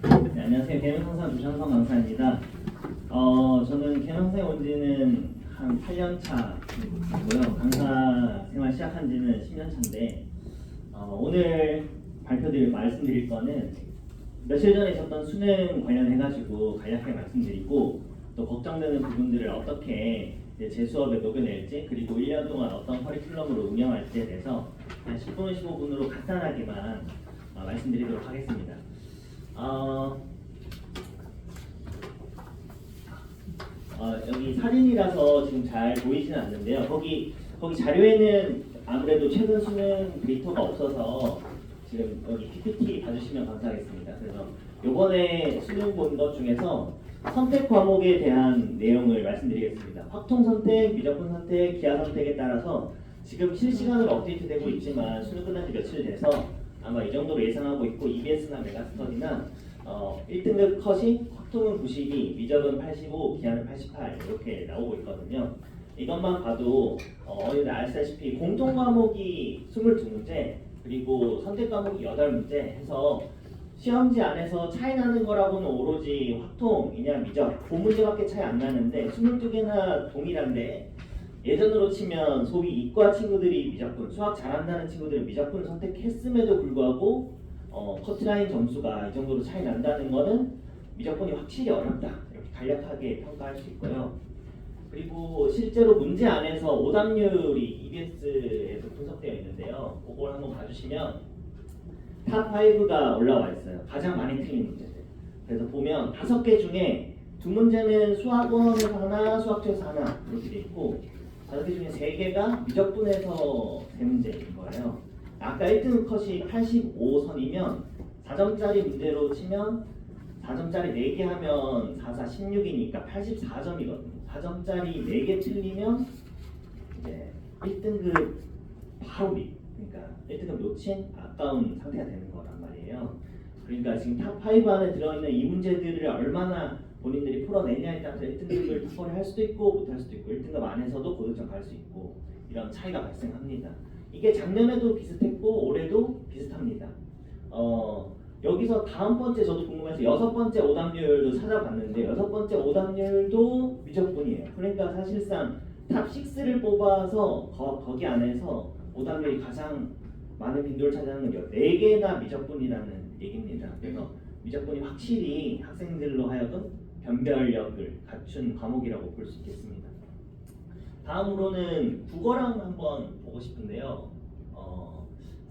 네, 안녕하세요. 개명상사 조창성 강사입니다. 저는 개명사에 온 지는 한 8년 차고요. 강사 생활 시작한 지는 10년 차인데 오늘 말씀드릴 거는 며칠 전에 있었던 수능 관련해가지고 간략하게 말씀드리고 또 걱정되는 부분들을 어떻게 제 수업에 녹여낼지 그리고 1년 동안 어떤 커리큘럼으로 운영할지에 대해서 한 10분, 15분으로 간단하게만 말씀드리도록 하겠습니다. 여기 사진이라서 지금 잘 보이지는 않는데요. 거기 자료에는 아무래도 최근 수능 데이터가 없어서 지금 여기 PPT 봐주시면 감사하겠습니다. 그래서 요번에 수능 본 것 중에서 선택 과목에 대한 내용을 말씀드리겠습니다. 확통 선택, 미적분 선택, 기하 선택에 따라서 지금 실시간으로 업데이트되고 있지만 수능 끝난 지 며칠 돼서 아마 이 정도로 예상하고 있고 EBS나 메가스터디나 1등급 컷이 확통은 92, 미적은 85, 기하는 88 이렇게 나오고 있거든요. 이것만 봐도 어린이들 아시다시피 공통 과목이 22문제 그리고 선택 과목이 8문제 해서 시험지 안에서 차이 나는 거라고는 오로지 확통이냐 미적 그 문제밖에 차이 안 나는데 22개나 동일한데 예전으로 치면 소위 이과 친구들이 미적분, 수학 잘한다는 친구들은 미적분 선택했음에도 불구하고 커트라인 점수가 이 정도로 차이 난다는 거는 미적분이 확실히 어렵다 이렇게 간략하게 평가할 수 있고요. 그리고 실제로 문제 안에서 오답률이 EBS에서 분석되어 있는데요. 그걸 한번 봐주시면 탑 5가 올라와 있어요. 가장 많이 틀린 문제들. 그래서 보면 5개 중에 2문제는 수학원에서 하나, 수학처에서 하나 이렇게 돼 있고 5개 중에 3개가 미적분에서 3문제인 거예요. 아까 1등 컷이 85선이면 4점짜리 문제로 치면 4점짜리 4개 하면 4, 4, 16이니까 84점이거든요. 4점짜리 4개 틀리면 이제 1등급 바로 그러니까 1등급 놓친 아까운 상태가 되는 거란 말이에요. 그러니까 지금 탑5 안에 들어있는 이 문제들을 얼마나 본인들이 풀어내냐에 따라서 1등급을 탑4를 할 수도 있고 못할 수도 있고 1등급 안에서도 고득점 갈 수 있고 이런 차이가 발생합니다. 이게 작년에도 비슷했고 올해도 비슷합니다. 여기서 다음 번째 저도 궁금해서 6번째 오답률도 찾아봤는데 6번째 오답률도 미적분이에요. 그러니까 사실상 탑6를 뽑아서 거기 안에서 오답률이 가장 많은 빈도를 차지하는 게 4개나 미적분이라는 얘기입니다. 그래서 미적분이 확실히 학생들로 하여금 변별력을 갖춘 과목이라고 볼 수 있겠습니다. 다음으로는 국어랑 한번 보고 싶은데요.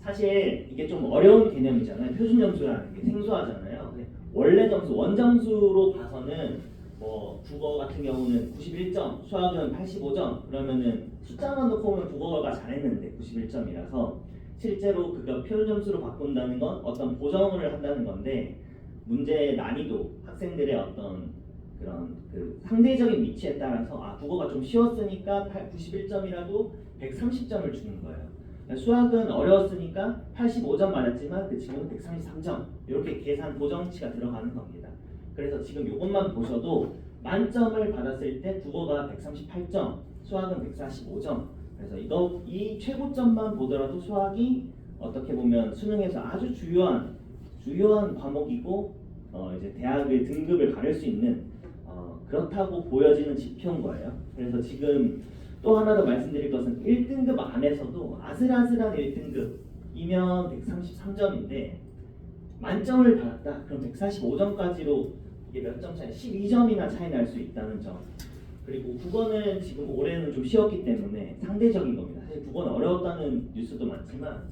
사실 이게 좀 어려운 개념이잖아요. 표준 점수라는 게 생소하잖아요. 원래 점수, 원점수로 봐서는 뭐 국어 같은 경우는 91점, 수학은 85점 그러면은 숫자만 놓고 보면 국어가 잘했는데 91점이라서 실제로 그거 표준 점수로 바꾼다는 건 어떤 보정을 한다는 건데 문제의 난이도, 학생들의 어떤 그런 그 상대적인 위치에 따라서 국어가 좀 쉬웠으니까 91점이라도 130점을 주는 거예요. 수학은 어려웠으니까 85점 맞았지만 그 친구는 133점 이렇게 계산 보정치가 들어가는 겁니다. 그래서 지금 이것만 보셔도 만점을 받았을 때 국어가 138점, 수학은 145점. 그래서 이 최고점만 보더라도 수학이 어떻게 보면 수능에서 아주 주요한 과목이고 이제 대학의 등급을 가릴 수 있는 그렇다고 보여지는 지표인 거예요. 그래서 지금 또 하나 더 말씀드릴 것은 1등급 안에서도 아슬아슬한 1등급이면 133점인데 만점을 받았다. 그럼 145점까지로 이게 몇 점 차이? 12점이나 차이 날 수 있다는 점. 그리고 국어는 지금 올해는 좀 쉬웠기 때문에 상대적인 겁니다. 사실 국어는 어려웠다는 뉴스도 많지만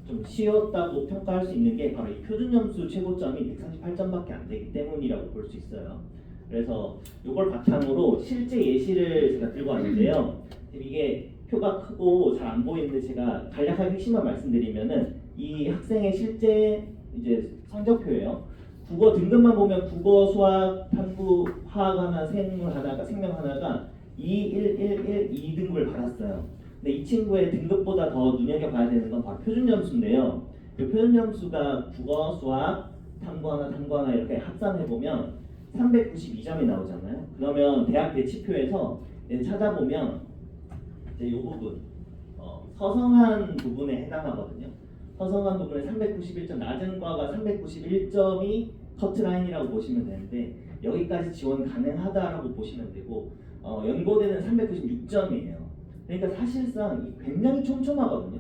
좀 쉬웠다고 평가할 수 있는 게 바로 이 표준점수 최고점이 138점밖에 안 되기 때문이라고 볼 수 있어요. 그래서 이걸 바탕으로 실제 예시를 제가 들고 왔는데요. 지금 이게 표가 크고 잘 안 보이는데 제가 간략하게 핵심만 말씀드리면은 이 학생의 실제 이제 성적표예요. 국어 등급만 보면 국어, 수학, 탐구, 화학 하나, 생물 하나가 생명 하나가 2, 1, 1, 1, 2등급을 받았어요. 근데 이 친구의 등급보다 더 눈여겨봐야 되는 건 바로 표준점수인데요. 이 표준점수가 국어, 수학, 탐구 하나 이렇게 합산해보면 392점이 나오잖아요. 그러면 대학 배치표에서 찾아보면 이제 이 부분 서성한 부분에 해당하거든요. 허성한 부분에 391점, 낮은 과가 391점이 커트라인이라고 보시면 되는데 여기까지 지원 가능하다라고 보시면 되고 연고대는 396점이에요. 그러니까 사실상 굉장히 촘촘하거든요.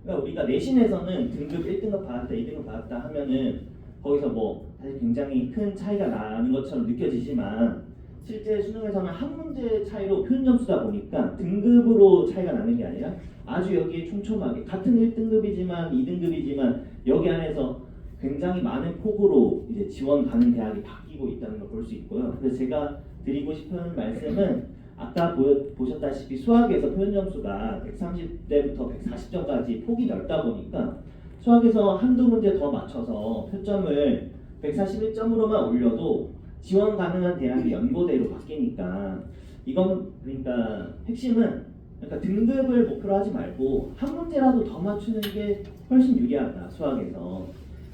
그러니까 우리가 내신에서는 등급 1등급 받았다, 2등급 받았다 하면은 거기서 뭐 사실 굉장히 큰 차이가 나는 것처럼 느껴지지만 실제 수능에서는 한 문제 차이로 표준 점수다 보니까 등급으로 차이가 나는 게 아니라 아주 여기에 촘촘하게 같은 1등급이지만 2등급이지만 여기 안에서 굉장히 많은 폭으로 이제 지원 가능 대학이 바뀌고 있다는 걸 볼 수 있고요. 그래서 제가 드리고 싶은 말씀은 아까 보셨다시피 수학에서 표준 점수가 130대부터 140점까지 폭이 넓다 보니까 수학에서 한두 문제 더 맞춰서 표점을 141점으로만 올려도 지원 가능한 대학이 연고대로 바뀌니까 이건 그러니까 핵심은 그러니까 등급을 목표로 하지 말고 한 문제라도 더 맞추는 게 훨씬 유리하다 수학에서.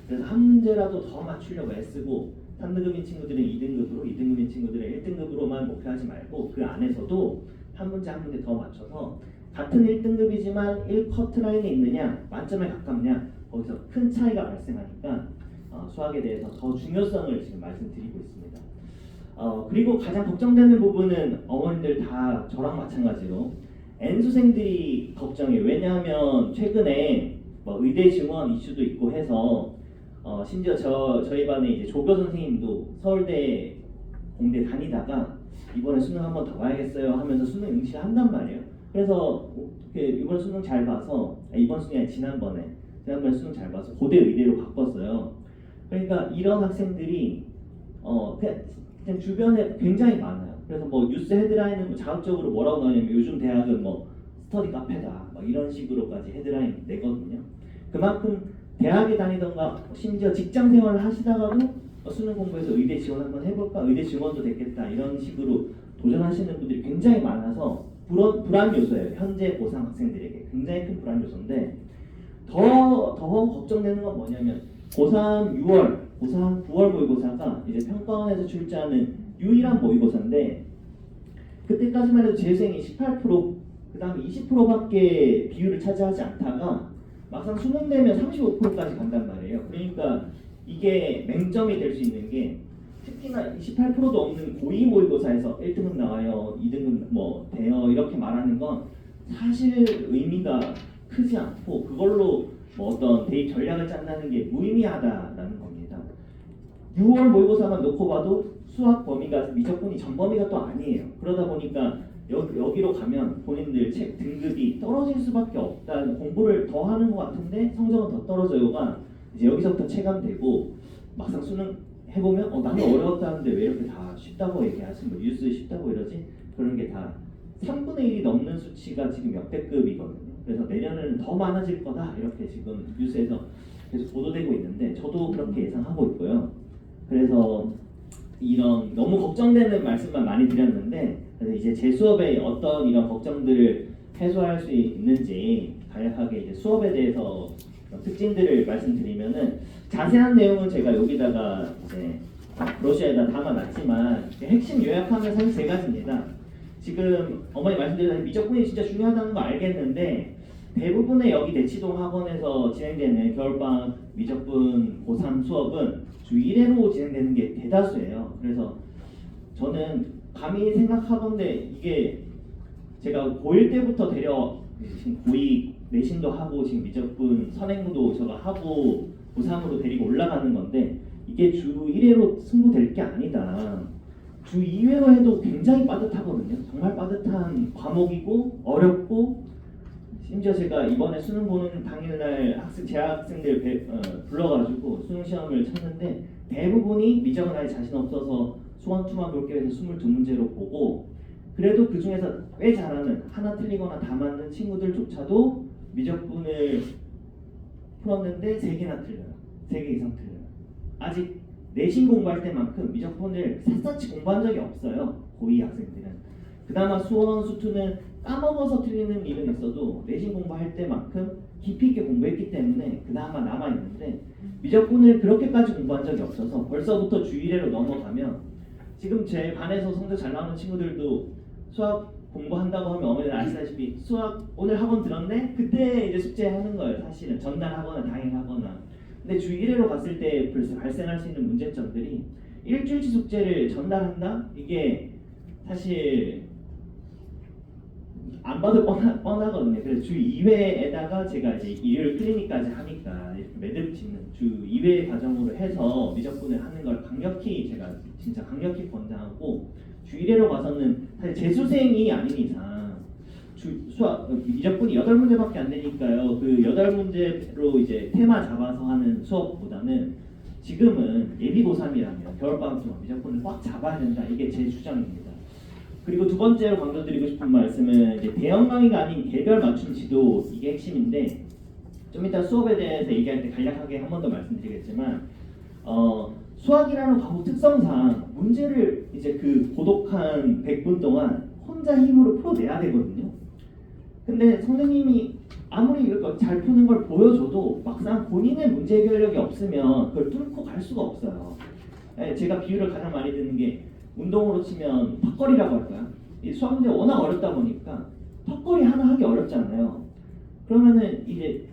그래서 한 문제라도 더 맞추려고 애쓰고 3등급인 친구들은 2등급으로 2등급인 친구들은 1등급으로만 목표하지 말고 그 안에서도 한 문제 한 문제 더 맞춰서 같은 1등급이지만 1커트라인에 있느냐 만점에 가깝냐 거기서 큰 차이가 발생하니까 수학에 대해서 더 중요성을 지금 말씀드리고 있습니다. 그리고 가장 걱정되는 부분은 어머님들 다 저랑 마찬가지로 N수생들이 걱정해요. 왜냐하면 최근에 뭐 의대 증원 이슈도 있고 해서 심지어 저희 반에 이제 조교 선생님도 서울대 공대 다니다가 이번에 수능 한 번 더 봐야겠어요 하면서 수능 응시를 한단 말이에요. 그래서 이번 수능 잘 봐서 이번 수능이 아니라 지난번에 수능 잘 봐서 고대 의대로 바꿨어요. 그러니까 이런 학생들이 그냥 주변에 굉장히 많아요. 그래서 뭐 뉴스 헤드라인은 자극적으로 뭐라고 나오냐면 요즘 대학은 뭐 스터디 카페다 막 이런 식으로까지 헤드라인 내거든요. 그만큼 대학에 다니던가 심지어 직장 생활을 하시다가도 수능 공부해서 의대 지원 한번 해볼까? 의대 지원도 됐겠다 이런 식으로 도전하시는 분들이 굉장히 많아서 불안 요소예요. 현재 고3 학생들에게 굉장히 큰 불안 요소인데 더 걱정되는 건 뭐냐면 고3 6월, 고3 9월 모의고사가 이제 평가원에서 출제하는 유일한 모의고사인데 그때까지만 해도 재수생이 18%, 그 다음에 20%밖에 비율을 차지하지 않다가 막상 수능 되면 35%까지 간단 말이에요. 그러니까 이게 맹점이 될 수 있는 게 특히나 28%도 없는 고2 모의고사에서 1등급 나와요, 2등급 뭐 돼요 이렇게 말하는 건 사실 의미가 크지 않고 그걸로 뭐 어떤 대입 전략을 짠다는 게 무의미하다라는 겁니다. 6월 모의고사만 놓고 봐도 수학 범위가 미적분이 전범위가 또 아니에요. 그러다 보니까 여기로 가면 본인들 책 등급이 떨어질 수밖에 없다는 공부를 더 하는 것 같은데 성적은 더 떨어져요가 이제 여기서부터 체감되고 막상 수능 해보면 나는 어려웠다는데 왜 이렇게 다 쉽다고 얘기하지? 뭐 뉴스 쉽다고 이러지? 그런 게 다 3분의 1이 넘는 수치가 지금 역대급이거든요. 그래서 내년에는 더 많아질 거다 이렇게 지금 뉴스에서 계속 보도되고 있는데 저도 그렇게 예상하고 있고요. 그래서 이런 너무 걱정되는 말씀만 많이 드렸는데 그래서 이제 제 수업에 어떤 이런 걱정들을 해소할 수 있는지 간략하게 이제 수업에 대해서 특징들을 말씀드리면은 자세한 내용은 제가 여기다가 이제 브로셔에다 담아놨지만 핵심 요약하면 사실 세 가지입니다. 지금 어머니 말씀드린 미적분이 진짜 중요하다는 거 알겠는데 대부분의 여기 대치동 학원에서 진행되는 겨울방학 미적분 고3 수업은 주 1회로 진행되는 게 대다수예요. 그래서 저는 감히 생각하건데 이게 제가 고1 때부터 지금 고2 내신도 하고 지금 미적분 선행도 제가 하고 고3으로 데리고 올라가는 건데 이게 주 1회로 승부될 게 아니다. 주 2회로 해도 굉장히 빠듯하거든요. 정말 빠듯한 과목이고 어렵고 심지어 제가 이번에 수능 보는 당일날 재학생들 불러가지고 수능 시험을 쳤는데 대부분이 미적은 아예 자신 없어서 수원투만 볼게 해서 22문제로 보고 그래도 그 중에서 꽤 잘하는 하나 틀리거나 다 맞는 친구들조차도 미적분을 풀었는데 3개나 틀려요. 3개 이상 틀려요. 아직 내신 공부할 때만큼 미적분을 샅샅이 공부한 적이 없어요. 고2 학생들은. 그나마 수원, 수투는 까먹어서 틀리는 일은 있어도 내신 공부할 때만큼 깊이 있게 공부했기 때문에 그나마 남아있는데 미적분을 그렇게까지 공부한 적이 없어서 벌써부터 주 1회로 넘어가면 지금 제 반에서 성적 잘 나오는 친구들도 수학 공부한다고 하면 어머니는 아시다시피 수학 오늘 학원 들었네? 그때 이제 숙제하는 거예요. 사실은 전날하거나 당일하거나. 근데 주 1회로 갔을 때 발생할 수 있는 문제점들이 일주일치 숙제를 전날한다? 이게 사실 안 봐도 뻔하거든요. 그래서 주 2회에다가 제가 이제 일요일 클리닉까지 하니까 매듭 짓는 주 2회 과정으로 해서 미적분을 하는 걸 강력히 제가 진짜 강력히 권장하고 주 1회로 가서는 사실 재수생이 아닌 이상 수학 미적분이 8문제밖에 안 되니까요. 그 8문제로 이제 테마 잡아서 하는 수업보다는 지금은 예비 고3이라면 겨울방학 동안 미적분을 꽉 잡아야 된다. 이게 제 주장입니다. 그리고 두 번째로 강조드리고 싶은 말씀은 이제 대형 강의가 아닌 개별 맞춤 지도 이게 핵심인데 좀 이따 수업에 대해서 얘기할 때 간략하게 한 번 더 말씀드리겠지만 수학이라는 과목 특성상 문제를 이제 그 고독한 100분 동안 혼자 힘으로 풀어내야 되거든요. 근데 선생님이 아무리 이거 잘 푸는 걸 보여줘도 막상 본인의 문제 해결력이 없으면 그걸 뚫고 갈 수가 없어요. 제가 비유를 가장 많이 드는 게 운동으로 치면 턱걸이라고 할까요? 이 수학 문제가 워낙 어렵다 보니까 턱걸이 하나 하기 어렵잖아요. 그러면은 이제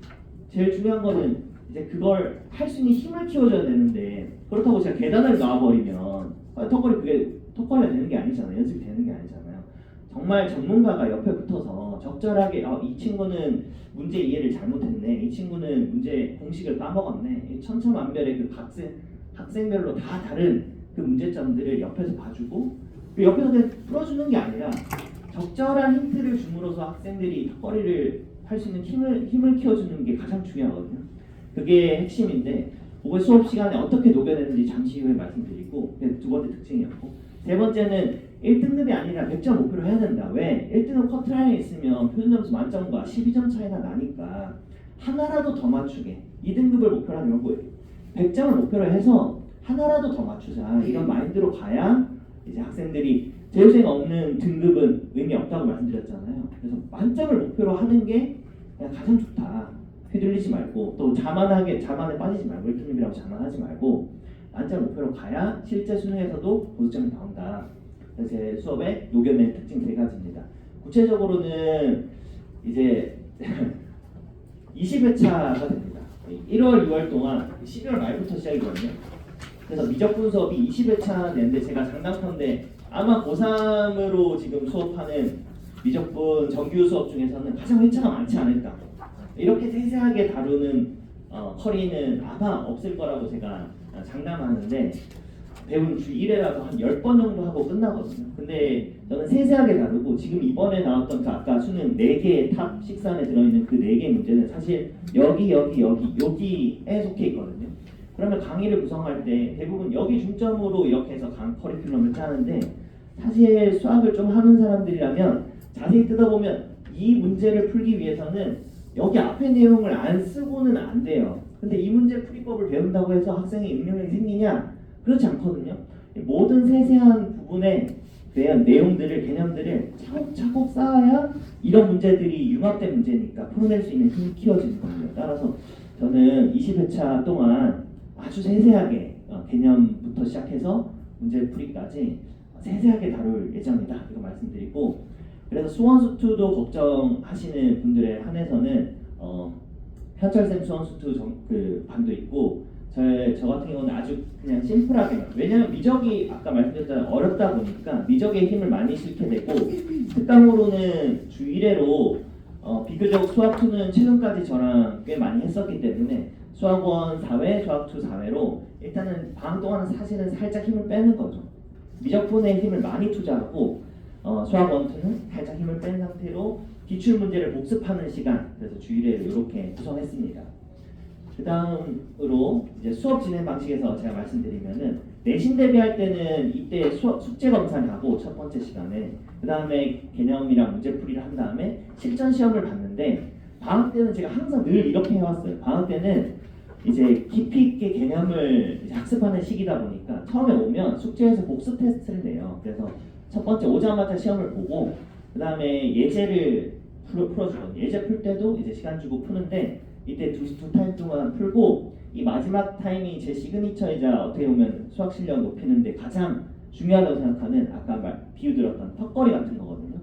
제일 중요한 거는 이제 그걸 할 수 있는 힘을 키워줘야 되는데 그렇다고 제가 계단을 놔버리면 턱걸이 그게 턱걸이가 되는 게 아니잖아요. 연습이 되는 게 아니잖아요. 정말 전문가가 옆에 붙어서 적절하게 이 친구는 문제 이해를 잘못했네. 이 친구는 문제 공식을 까먹었네. 천차만별의 그 학생별로 다 다른 그 문제점들을 옆에서 봐주고 옆에서 그냥 풀어주는 게 아니라 적절한 힌트를 줌으로써 학생들이 턱걸이를 할 수 있는 힘을 키워주는 게 가장 중요하거든요. 그게 핵심인데 그걸 수업 시간에 어떻게 녹여내는지 잠시 후에 말씀드리고 그게 두 번째 특징이었고 세 번째는 1등급이 아니라 100점 목표로 해야 된다. 왜? 1등급 커트라인에 있으면 표준 점수 만점과 12점 차이가 나니까 하나라도 더 맞추게 2등급을 목표로 하지 말고 100점을 목표로 해서 하나라도 더 맞추자 이런 마인드로 가야 이제 학생들이 재수생 없는 등급은 의미 없다고 말씀드렸잖아요. 그래서 만점을 목표로 하는 게 그냥 가장 좋다. 휘둘리지 말고 또 자만에 빠지지 말고 1등급이라고 자만하지 말고 만점 목표로 가야 실제 수능에서도 고득점이 나온다. 그래서 제 수업에 녹여낸 특징 3가지입니다. 구체적으로는 이제 20회차가 됩니다. 1월, 6월 동안 12월 말부터 시작이거든요. 그래서 미적분 수업이 20회차 내는데 제가 장담컨대 아마 고3으로 지금 수업하는 미적분 정규 수업 중에서는 가장 회차가 많지 않을까. 이렇게 세세하게 다루는 커리는 아마 없을 거라고 제가 장담하는데 배운 주 1회라도 한 10번 정도 하고 끝나거든요. 근데 저는 세세하게 다루고 지금 이번에 나왔던 그 아까 수능 4개의 탑 6 안에 들어있는 그 4개의 문제는 사실 여기에 속해 있거든요. 그러면 강의를 구성할 때 대부분 여기 중점으로 이렇게 해서 커리큘럼을 짜는데 사실 수학을 좀 하는 사람들이라면 자세히 뜯어보면 이 문제를 풀기 위해서는 여기 앞에 내용을 안 쓰고는 안 돼요. 근데 이 문제 풀이법을 배운다고 해서 학생의 응용력이 생기냐? 그렇지 않거든요. 모든 세세한 부분에 대한 내용들을 개념들을 차곡차곡 쌓아야 이런 문제들이 융합된 문제니까 풀어낼 수 있는 힘이 키워지는 거예요. 따라서 저는 20회차 동안 아주 세세하게 개념부터 시작해서 문제 풀이까지 세세하게 다룰 예정이다. 이거 말씀드리고 그래서 수원수투도 걱정하시는 분들에 한해서는 현철쌤 수원수투 그 반도 있고 저 같은 경우는 아주 그냥 심플하게 왜냐면 미적이 아까 말씀드렸잖아요. 어렵다 보니까 미적의 힘을 많이 실게 되고 특강으로는 주 1회로 비교적 수학2는 최근까지 저랑 꽤 많이 했었기 때문에 수학원 4회, 수학2 4회로 일단은 방학 동안은 사실은 살짝 힘을 빼는 거죠. 미적분에 힘을 많이 투자하고 수학원 2는 살짝 힘을 뺀 상태로 기출문제를 복습하는 시간 그래서 주 1회를 이렇게 구성했습니다. 그 다음으로 이제 수업 진행 방식에서 제가 말씀드리면은 내신 대비할 때는 이때 숙제 검사를 하고 첫 번째 시간에 그 다음에 개념이랑 문제풀이를 한 다음에 실전 시험을 봤는데 방학 때는 제가 항상 늘 이렇게 해왔어요. 방학 때는 이제 깊이 있게 개념을 이제 학습하는 시기다 보니까 처음에 오면 숙제에서 복습 테스트를 내요. 그래서 첫 번째 오자마자 시험을 보고 그 다음에 예제를 풀어주거든요. 예제 풀 때도 이제 시간 주고 푸는데 이때 두 타임 동안 풀고 이 마지막 타임이 제 시그니처이자 어떻게 보면 수학 실력 높이는데 가장 중요하다고 생각하는 아까 비유 들었던 턱걸이 같은 거거든요.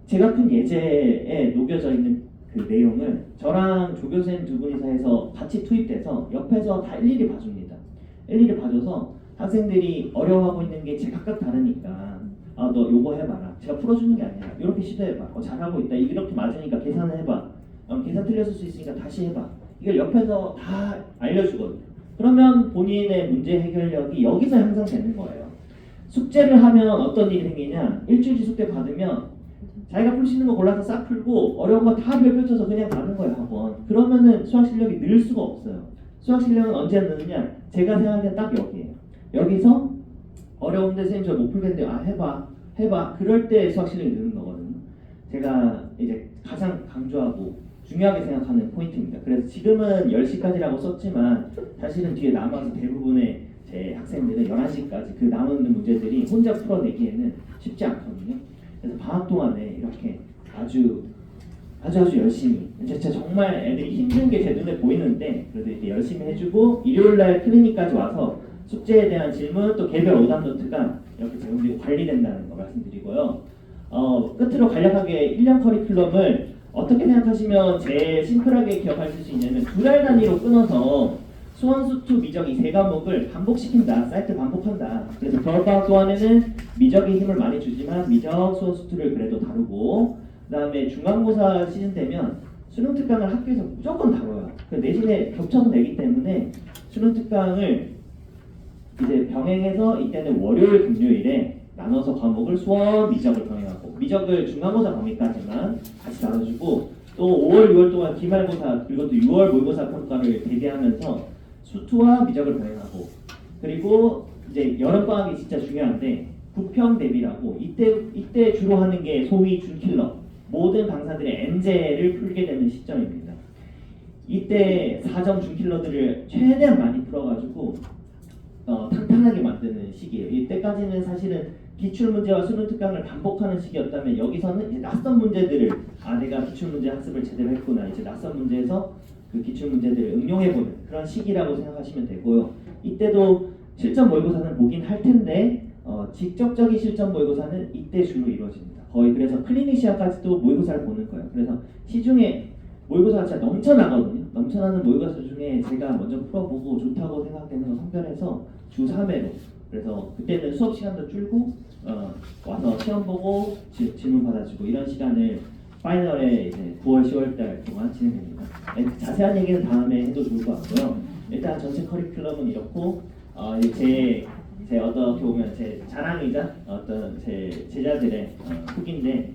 제가 푼 예제에 녹여져 있는 그 내용을 저랑 조교생 두 분이서 해서 같이 투입돼서 옆에서 다 일일이 봐줍니다. 일일이 봐줘서 학생들이 어려워하고 있는 게 각각 다르니까 아, 너 요거 해봐라. 제가 풀어주는 게 아니라 이렇게 시도해봐. 잘하고 있다. 이렇게 맞으니까 계산을 해봐. 계산 틀렸을 수 있으니까 다시 해봐. 이걸 옆에서 다 알려주거든요. 그러면 본인의 문제 해결력이 여기서 향상되는 거예요. 숙제를 하면 어떤 일이 생기냐? 일주일치 숙제 받으면 자기가 풀 수 있는 거 골라서 싹 풀고 어려운 거 다 별표 쳐서 그냥 가는 거예요, 학원. 그러면은 수학 실력이 늘 수가 없어요. 수학 실력은 언제 느느냐? 제가 생각할 때 딱 여기에요. 여기서 어려운데 선생님 저 못 풀겠는데 아 해봐. 그럴 때 수학 실력이 느는 거거든요. 제가 이제 가장 강조하고 중요하게 생각하는 포인트입니다. 그래서 지금은 10시까지라고 썼지만 사실은 뒤에 남아서 대부분의 제 학생들은 11시까지 그 남은 문제들이 혼자 풀어내기에는 쉽지 않거든요. 그래서 방학 동안에 이렇게 아주 열심히 진짜 정말 애들이 힘든 게 제 눈에 보이는데 그래도 이렇게 열심히 해주고 일요일날 클리닉까지 와서 숙제에 대한 질문 또 개별 오답 노트가 이렇게 제공되고 관리된다는 거 말씀드리고요. 끝으로 간략하게 1년 커리큘럼을 어떻게 생각하시면 제일 심플하게 기억하실 수 있냐면 2달 단위로 끊어서 수원, 수투, 미적 이 세 과목을 반복시킨다. 사이트 반복한다. 그래서 겨울방학 동안에는 미적에 힘을 많이 주지만 미적, 수원, 수투를 그래도 다루고 그 다음에 중간고사 시즌 되면 수능 특강을 학교에서 무조건 다뤄요. 그 내신에 겹쳐서 내기 때문에 수능 특강을 이제 병행해서 이때는 월요일, 금요일에 나눠서 과목을 수원, 미적을 병행하고 미적을 중간고사 범위까지만 같이 나눠주고 또 5월, 6월 동안 기말고사 그리고 또 6월 모의고사 평가를 대비하면서 수투와 미적을 병행하고 그리고 이제 여름방학이 진짜 중요한데 부평 대비라고 이때 주로 하는 게 소위 준킬러 모든 강사들의 엔제를 풀게 되는 시점입니다. 이때 4점 준킬러들을 최대한 많이 풀어가지고 탄탄하게 만드는 시기예요. 이때까지는 사실은 기출문제와 수능 특강을 반복하는 시기였다면 여기서는 이제 낯선 문제들을 내가 기출문제 학습을 제대로 했구나 이제 낯선 문제에서 그 기출문제들을 응용해보는 그런 시기라고 생각하시면 되고요. 이때도 실전 모의고사는 보긴 할 텐데 직접적인 실전 모의고사는 이때 주로 이루어집니다. 거의 그래서 클리닉 시험까지도 모의고사를 보는 거예요. 그래서 시중에 모의고사가 진짜 넘쳐나거든요. 넘쳐나는 모의고사 중에 제가 먼저 풀어보고 좋다고 생각되는 거 선별해서 주 3회로 그래서 그때는 수업 시간도 줄고 와서 시험 보고 질문 받아주고 이런 시간을 파이널에 이제 9월, 10월 달 동안 진행됩니다. 자세한 얘기는 다음에 해도 좋을 것 같고요. 일단 전체 커리큘럼은 이렇고 제 어떻게 보면 제 자랑이자 어떤 제 제자들의 후기인데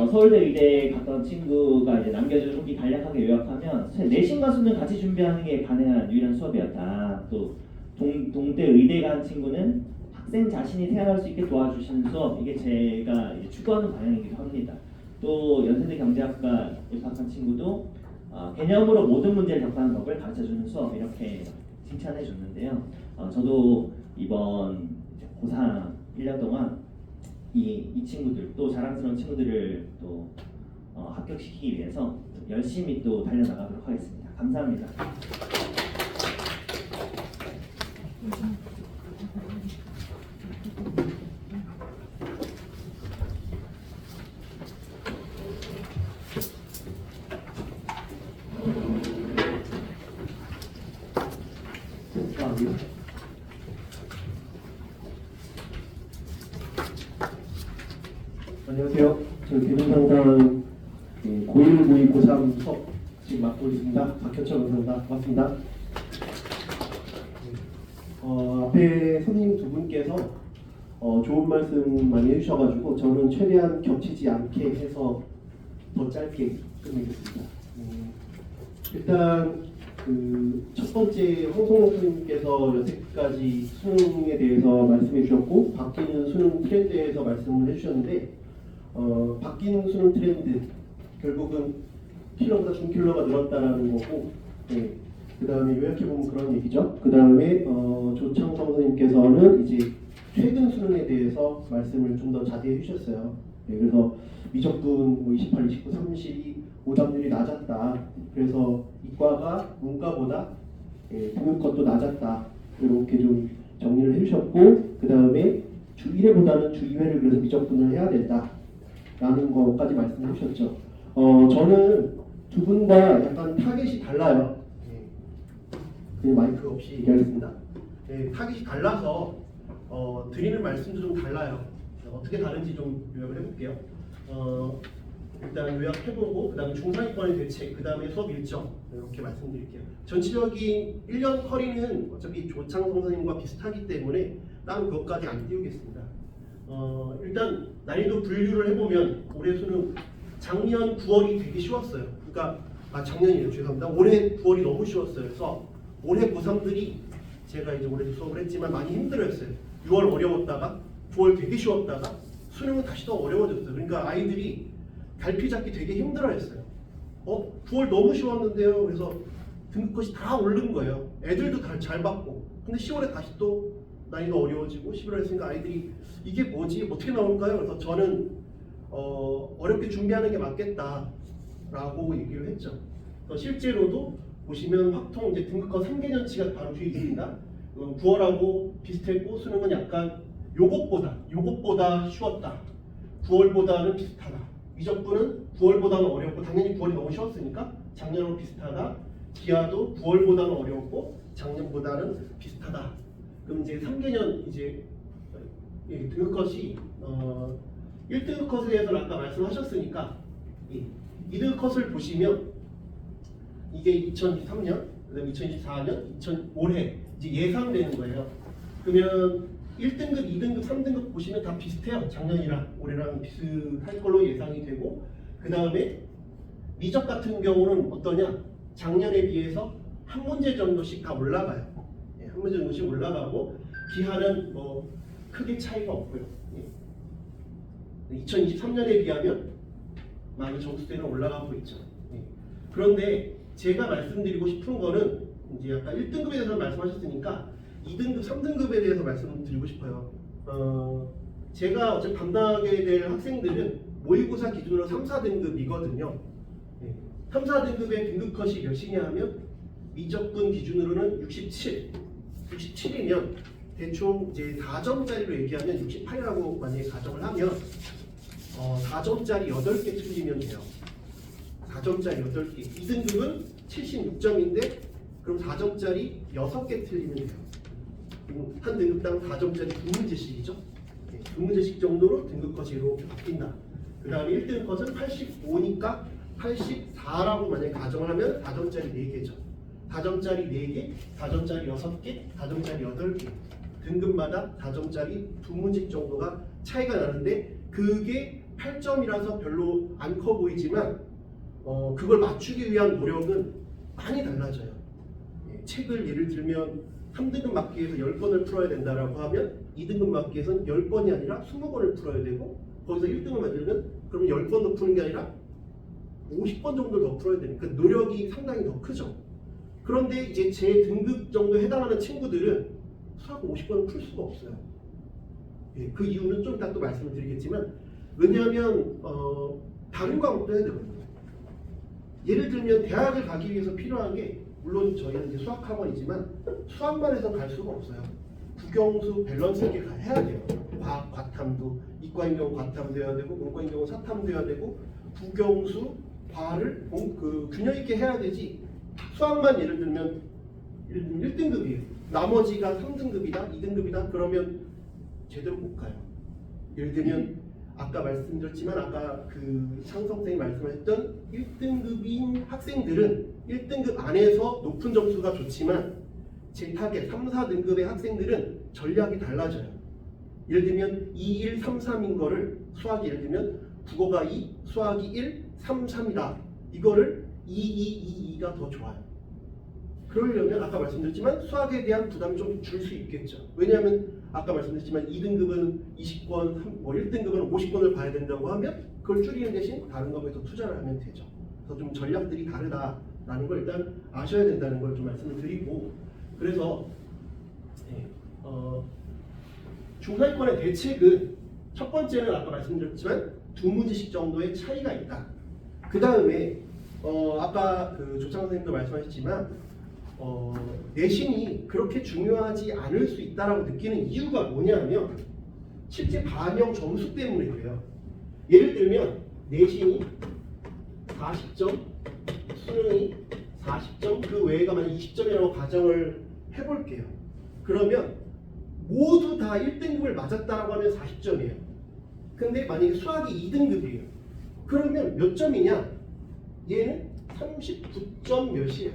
서울대 의대에 갔던 친구가 이제 남겨준 후기 간략하게 요약하면 내신과 수능 같이 준비하는 게 가능한 유일한 수업이었다. 또 동대 의대 간 친구는 학생 자신이 생각할 수 있게 도와주시는 수업 이게 제가 이제 추구하는 방향이기도 합니다. 또 연세대 경제학과 입학한 친구도 개념으로 모든 문제를 접하는 법을 가르쳐주는 수업 이렇게 칭찬해 줬는데요. 저도 이번 고3 1년 동안 이 친구들 또 자랑스러운 친구들을 또 합격시키기 위해서 열심히 또 달려나가도록 하겠습니다. 감사합니다. 안녕하세요. 저는 대전상당 고1, 고2, 고3 수업 지금 맡고 있습니다. 박현철 강사입니다. 반갑습니다. 앞에 선생님 두 분께서 좋은 말씀 많이 해주셔가지고 저는 최대한 겹치지 않게 해서 더 짧게 끝내겠습니다. 일단 첫 번째 홍성록 선생님께서 여태까지 수능에 대해서 말씀해 주셨고 바뀌는 수능 트렌드에 대해서 말씀을 해주셨는데 바뀌는 수능 트렌드 결국은 킬러보다 준킬러가 늘었다라는 거고 그 다음에 요약해보면 그런 얘기죠. 그 다음에 조창성 선생님께서는 이제 최근 수능에 대해서 말씀을 좀 더 자세히 해주셨어요. 그래서 미적분 28, 29, 30이 오답률이 낮았다. 그래서 이과가 문과보다 등급 것도 낮았다. 이렇게 좀 정리를 해주셨고 그 다음에 주 1회보다는 주 2회를 그래서 미적분을 해야 된다. 라는 것까지 말씀해 주셨죠. 저는 두 분 다 약간 타겟이 달라요. 예. 그냥 마이크 없이 얘기하겠습니다. 예, 타겟이 달라서 드리는 말씀도 좀 달라요. 어떻게 다른지 좀 요약을 해볼게요. 일단 요약해보고 그 다음에 중상위권의 대책, 그 다음에 수업 일정 이렇게 말씀드릴게요. 전체적인 1년 커리는 어차피 조창 선생님과 비슷하기 때문에 따로 그것까지 안 띄우겠습니다. 일단 난이도 분류를 해보면 올해 수능 작년 9월이 되게 쉬웠어요. 그러니까 작년이에요. 죄송합니다. 올해 9월이 너무 쉬웠어요. 그래서 올해 고3들이 제가 이제 올해도 수업을 했지만 많이 힘들었어요. 6월 어려웠다가 9월 되게 쉬웠다가 수능은 다시 더 어려워졌어요. 그러니까 아이들이 갈피 잡기 되게 힘들어했어요. 9월 너무 쉬웠는데요. 그래서 등급컷이 다 오른 거예요. 애들도 다 잘 받고. 근데 10월에 다시 또 난이도 어려워지고 11월에 했으니까 아이들이 이게 뭐지? 어떻게 나올까요? 그래서 저는 어렵게 준비하는 게 맞겠다라고 얘기를 했죠. 실제로도 보시면 확통 이제 등급컷 3개년치가 바로 뒤에 있습니다. 9월하고 비슷했고 수능은 약간 요것보다 쉬웠다. 9월보다는 비슷하다. 미적분은 9월보다는 어렵고 당연히 9월이 너무 쉬웠으니까 작년하고 비슷하다. 기하도 9월보다는 어려웠고 작년보다는 비슷하다. 그럼 이제 3개년 이제 등급컷이 1등급 컷에 대해서 아까 말씀하셨으니까 2등급 컷을 보시면 이게 2023년, 그다음에 2024년, 올해 이제 예상되는 거예요. 그러면 1등급, 2등급, 3등급 보시면 다 비슷해요. 작년이랑 올해랑 비슷할 걸로 예상이 되고 그 다음에 미적 같은 경우는 어떠냐? 작년에 비해서 한 문제 정도씩 다 올라가요. 한 문제 정도씩 올라가고 기하는 뭐 크게 차이가 없고요. 2023년에 비하면 많이 점수대는 올라가고 있죠. 그런데 제가 말씀드리고 싶은 거는 이제 아까 1등급에 대해서 말씀하셨으니까 2등급, 3등급에 대해서 말씀드리고 싶어요. 제가 어차피 담당하게 될 학생들은 모의고사 기준으로 3, 4등급이거든요. 3, 4등급의 등급컷이 몇이냐 하면 미적분 기준으로는 67이면 대충 이제 4점짜리로 얘기하면 68이라고 만약에 가정을 하면 4점짜리 8개 틀리면 돼요. 4점짜리 8개. 2등급은 76점인데 그럼 4점짜리 6개 틀리면 돼요. 그리고 한 등급당 4점짜리 2문제씩이죠. 2문제씩 정도로 등급컷이 이렇게 바뀐다. 그 다음에 1등급 컷은 85니까 84라고 만약에 가정을 하면 4점짜리 4개죠. 4점짜리 4개, 4점짜리 6개, 4점짜리 8개. 등급마다 4점짜리 2문제 정도가 차이가 나는데 그게 8점이라서 별로 안 커 보이지만 그걸 맞추기 위한 노력은 많이 달라져요. 책을 예를 들면 3등급 맞기 위해서 10번을 풀어야 된다라고 하면 2등급 맞기 위해서는 10번이 아니라 20번을 풀어야 되고 거기서 1등을 맞으려면 그러면 10번도 푸는 게 아니라 50번 정도를 더 풀어야 되니까 노력이 상당히 더 크죠. 그런데 이제 제 등급 정도에 해당하는 친구들은 수학 50번을 풀 수가 없어요. 그 이유는 좀 이따 또 말씀을 드리겠지만 왜냐하면 다른 과목도 해야 되거든요. 예를 들면 대학을 가기 위해서 필요한 게 물론 저희는 이제 수학학원이지만 수학만 해서 갈 수가 없어요. 국영수 밸런스 있게 해야 돼요. 과학 과탐도 이과인 경우 과탐도 해야 되고 문과인 경우 사탐도 해야 되고 국영수 과를 균형 있게 해야 되지. 수학만 예를 들면 1등급이에요. 나머지가 3등급이다, 2등급이다 그러면 제대로 못 가요. 예를 들면 아까 말씀드렸지만 아까 그 창성 선생님이 말씀하셨던 1등급인 학생들은 1등급 안에서 높은 점수가 좋지만 제 타겟 3, 4등급의 학생들은 전략이 달라져요. 예를 들면 2, 1, 3, 3인 거를 수학이 예를 들면 국어가 2, 수학이 1, 3, 3이다. 이거를 2, 2, 2, 2가 더 좋아요. 그러려면 아까 말씀드렸지만 수학에 대한 부담이 좀 줄 수 있겠죠. 왜냐하면 아까 말씀드렸지만 2등급은 20권, 뭐 1등급은 50권을 봐야 된다고 하면 그걸 줄이는 대신 다른 과목에 더 투자를 하면 되죠. 그래서 좀 전략들이 다르다라는 걸 일단 아셔야 된다는 걸 좀 말씀을 드리고 그래서 중상위권의 대책은 첫 번째는 아까 말씀드렸지만 2문제씩 정도의 차이가 있다. 그 다음에 아까 그 조창 선생님도 말씀하셨지만 내신이 그렇게 중요하지 않을 수 있다라고 느끼는 이유가 뭐냐면 실제 반영 점수 때문에 그래요. 예를 들면 내신이 40점, 수능이 40점, 그 외가 만약 20점이라고 가정을 해볼게요. 그러면 모두 다 1등급을 맞았다라고 하면 40점이에요. 근데 만약에 수학이 2등급이에요. 그러면 몇 점이냐? 얘는 39점 몇이에요.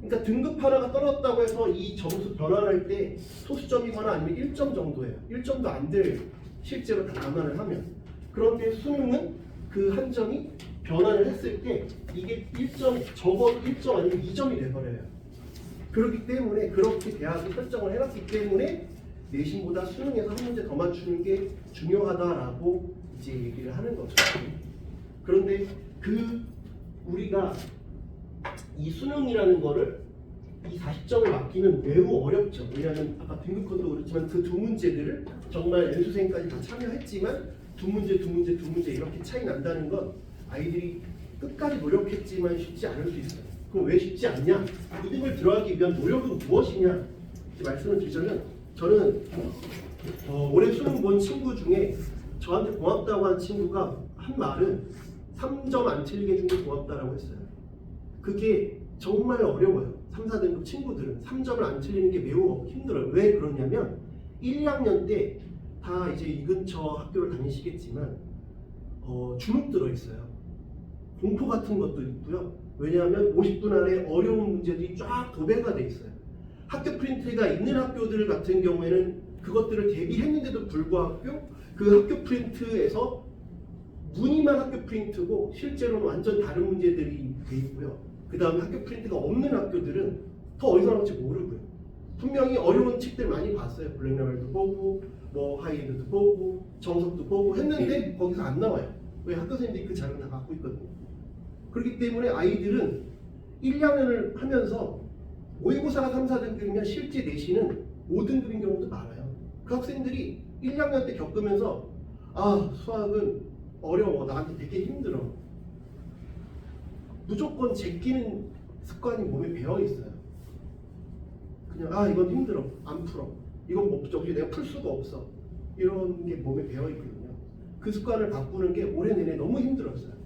그러니까 등급 하나가 떨어졌다고 해서 이 점수 변환할 때 소수점이거나 아니면 1점 정도예요. 1점도 안 될 실제로 다 감안을 하면. 그런데 수능은 그 한 점이 변환을 했을 때 이게 1점, 적어도 1점 아니면 2점이 돼버려요. 그렇기 때문에 그렇게 대학이 설정을 해놨기 때문에 내신보다 수능에서 한 문제 더 맞추는 게 중요하다라고 이제 얘기를 하는 거죠. 그런데 우리가 이 수능이라는 거를 이 40점을 맞기는 매우 어렵죠. 왜냐하면 아까 등급컷도 그렇지만 그 두 문제들을 정말 연수생까지 다 참여했지만 두 문제 이렇게 차이 난다는 건 아이들이 끝까지 노력했지만 쉽지 않을 수 있어요. 그럼 왜 쉽지 않냐? 이 등을 들어가기 위한 노력은 무엇이냐? 말씀을 드리자면 저는 올해 수능 본 친구 중에 저한테 고맙다고 한 친구가 한 말은 3점 안 틀리게 해준 게 고맙다라고 했어요. 그게 정말 어려워요. 3, 4등급 친구들은 3점을 안 틀리는 게 매우 힘들어요. 왜 그러냐면 1, 2학년 때 다 이제 이 근처 학교를 다니시겠지만 주눅 들어있어요. 공포 같은 것도 있고요. 왜냐하면 50분 안에 어려운 문제들이 쫙 도배가 돼 있어요. 학교 프린트가 있는 학교들 같은 경우에는 그것들을 대비했는데도 불구하고 그 학교 프린트에서 무늬만 학교 프린트고 실제로는 완전 다른 문제들이 돼 있고요. 그 다음에 학교 프린트가 없는 학교들은 더 어디서 나올지 모르고요. 분명히 어려운 책들 많이 봤어요. 블랙라벨도 보고 뭐 하이엔드도 보고 정석도 보고 했는데 거기서 안 나와요. 왜? 학교 선생님들이 그 자료를 다 갖고 있거든요. 그렇기 때문에 아이들은 1, 2학년을 하면서 모의고사가 3, 4등급이면 실제 내신은 5등급인 경우도 많아요. 그 학생들이 1, 2학년 때 겪으면서 아 수학은 어려워, 나한테 되게 힘들어, 무조건 제끼는 습관이 몸에 배어 있어요. 그냥 아 이건 힘들어, 안 풀어, 이건 뭐 저기 내가 풀 수가 없어, 이런 게 몸에 배어 있거든요. 그 습관을 바꾸는 게 올해 내내 너무 힘들었어요.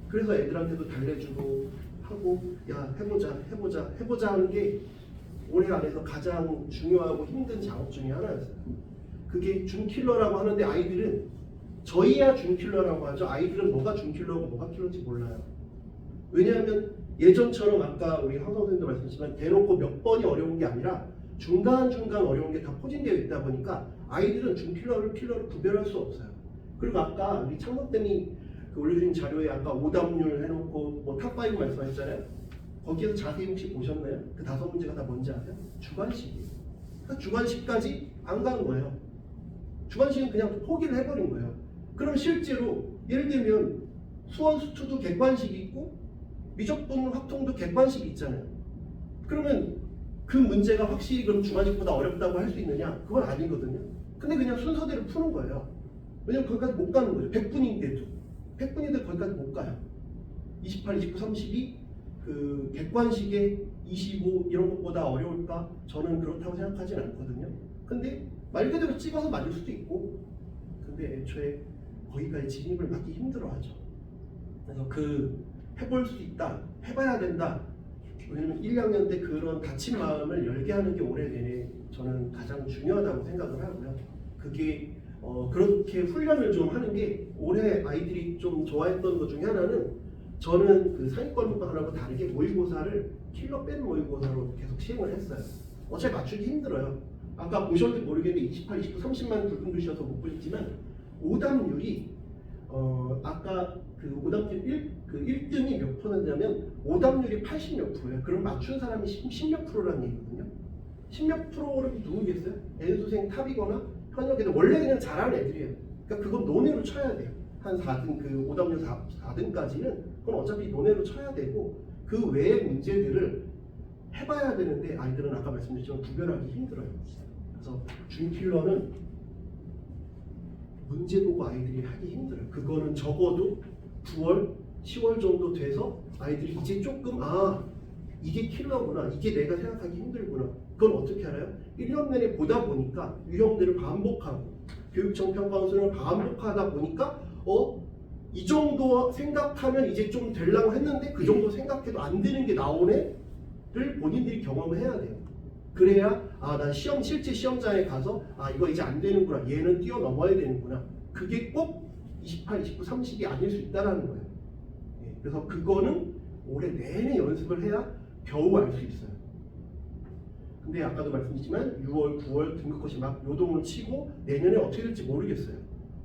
그래서 애들한테도 달래주고 하고 야 해보자 하는 게 올해 안에서 가장 중요하고 힘든 작업 중에 하나였어요. 그게 준킬러라고 하는데 아이들은 저희야 준킬러라고 하죠. 아이들은 뭐가 준킬러고 뭐가 킬러인지 몰라요. 왜냐하면 예전처럼 아까 우리 황 선생님도 말씀하셨지만 대놓고 몇 번이 어려운 게 아니라 중간중간 어려운 게 다 포진되어 있다 보니까 아이들은 준킬러를 킬러를 구별할 수 없어요. 그리고 아까 우리 창덕쌤이 올려주신 자료에 아까 오답률 해놓고 뭐 탑5 말씀하셨잖아요. 거기에서 자세히 혹시 보셨나요? 그 5문제가 다 뭔지 아세요? 주관식이에요. 그러니까 주관식까지 안 간 거예요. 주관식은 그냥 포기를 해버린 거예요. 그럼 실제로 예를 들면 수원 수투도 객관식이 있고 미적분 확통도 객관식이 있잖아요. 그러면 그 문제가 확실히 그럼 주관식보다 어렵다고 할 수 있느냐? 그건 아니거든요. 근데 그냥 순서대로 푸는 거예요. 왜냐면 거기까지 못 가는 거죠. 100분인데도 100분인데 거기까지 못 가요. 28, 29, 32 그 객관식의 25 이런 것보다 어려울까? 저는 그렇다고 생각하진 않거든요. 근데 말 그대로 찍어서 맞을 수도 있고, 근데 애초에 거기까지 진입을 받기 힘들어하죠. 그래서 해볼 수 있다, 해봐야 된다. 왜냐면 1, 2학년 때 그런 다친 마음을 열게 하는 게 올해 내내 저는 가장 중요하다고 생각을 하고요. 그게 그렇게 훈련을 좀 하는 게 올해 아이들이 좀 좋아했던 것 중에 하나는 저는 그 상위권하고 다르게 모의고사를 킬러 뺀 모의고사로 계속 시행을 했어요. 어차피 맞추기 힘들어요. 아까 보셨는지 모르겠는데 28, 29, 30만 굵은 글씨여서 못 보셨지만 오답률이 아까 그 오답률 1등이 몇 프로냐면 오답률이 80몇 프로예요. 그럼 맞춘 사람이 10몇 프로라는 얘기거든요. 10몇 프로를 누구겠어요? N수생 탑이거나 현역에도 원래 그냥 잘하는 애들이에요. 그러니까 그건 논외로 쳐야 돼요. 한 4등 그 오답률 4등까지는 그건 어차피 논외로 쳐야 되고 그 외의 문제들을 해봐야 되는데 아이들은 아까 말씀드렸지만 구별하기 힘들어요. 그래서 준킬러는 문제 보고 아이들이 하기 힘들어요. 그거는 적어도 9월, 10월 정도 돼서 아이들이 이제 조금 이게 킬러구나, 이게 내가 생각하기 힘들구나. 그건 어떻게 알아요? 1년 내내 보다 보니까 유형들을 반복하고 교육청 평가원수를 반복하다 보니까 이 정도 생각하면 이제 좀 되려고 했는데 그 정도 생각해도 안 되는 게 나오네를 본인들이 경험을 해야 돼요. 그래야 난 실제 시험장에 가서 이거 이제 안 되는구나, 얘는 뛰어넘어야 되는구나, 그게 꼭 28, 29, 30이 아닐 수 있다는 거예요. 그래서 그거는 올해 내내 연습을 해야 겨우 알 수 있어요. 근데 아까도 말씀드렸지만 6월, 9월 등급컷이 막 요동을 치고 내년에 어떻게 될지 모르겠어요.